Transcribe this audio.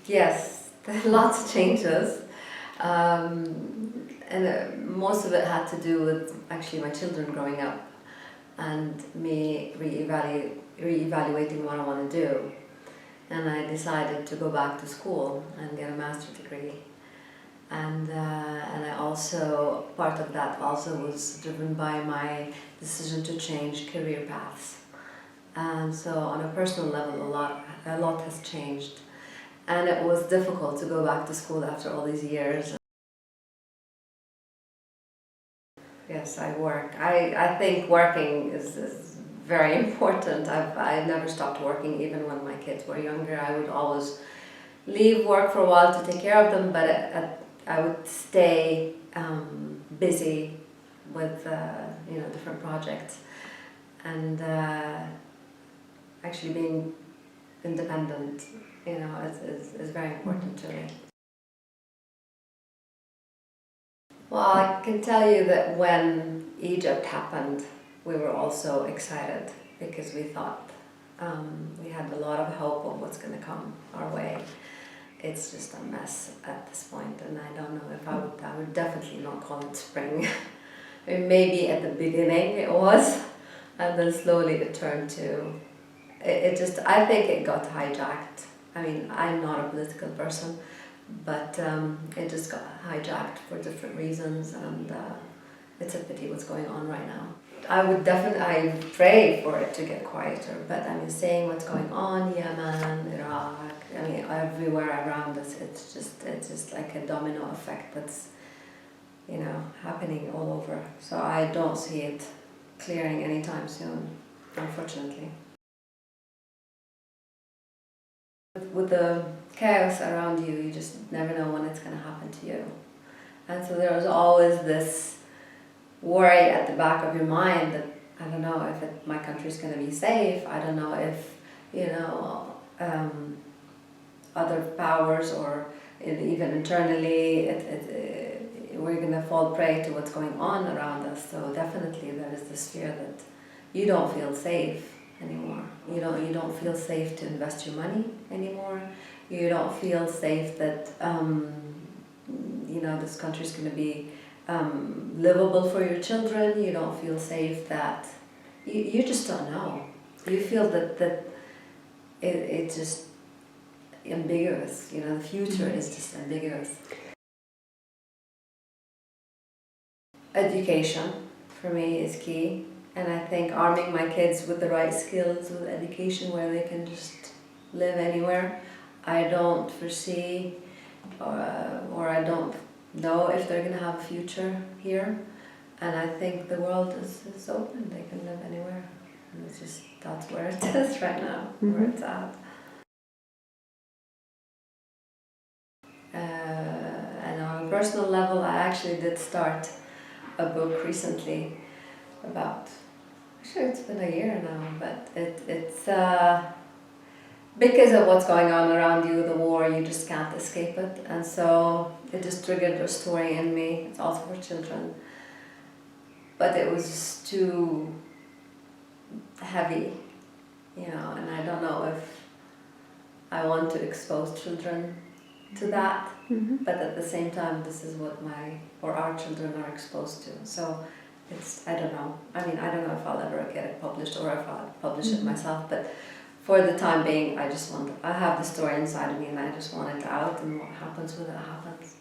Yes, lots of changes. And most of it had to do with actually my children growing up and me reevaluating what I want to do. And I decided to go back to school and get a master's degree. And I also, part of that also was driven by my decision to change career paths. And so on a personal level, a lot has changed. And it was difficult to go back to school after all these years. Yes, I work. I think working is very important. I never stopped working even when my kids were younger. I would always leave work for a while to take care of them, but I would stay busy with different projects, and actually being independent, is very important to me. Well, I can tell you that when Egypt happened, we were also excited because we thought we had a lot of hope of what's going to come our way. It's just a mess at this point, and I don't know if I would definitely not call it spring. Maybe at the beginning it was, and then slowly it turned to, I think it got hijacked. I mean, I'm not a political person, but it just got hijacked for different reasons, and it's a pity what's going on right now. I pray for it to get quieter, but I mean, saying what's going on, Yemen, Iraq, I mean, everywhere around us, it's just like a domino effect that's, happening all over. So I don't see it clearing anytime soon, unfortunately. With the chaos around you, you just never know when it's going to happen to you. And so there's always this worry at the back of your mind that I don't know if my country's going to be safe. I don't know if, other powers or even internally, we're going to fall prey to what's going on around us. So definitely there is this fear that you don't feel safe anymore. You don't feel safe to invest your money anymore. You don't feel safe that this country's going to be livable for your children. You don't feel safe that you just don't know. You feel that it's just ambiguous. The future is just ambiguous. Education for me is key. And I think arming my kids with the right skills, with education where they can just live anywhere. I don't foresee or I don't know if they're going to have a future here. And I think the world is open. They can live anywhere. And that's where it is right now, where it's at. And on a personal level, I actually did start a book recently about, actually it's been a year now, but it's because of what's going on around you, the war, you just can't escape it. And so it just triggered a story in me. It's also for children. But it was just too heavy, and I don't know if I want to expose children to that. Mm-hmm. But at the same time, this is what our children are exposed to. So I don't know. I mean, I don't know if I'll ever get it published or if I'll publish it myself, but for the time being, I have the story inside of me and I just want it out, and what happens with it happens.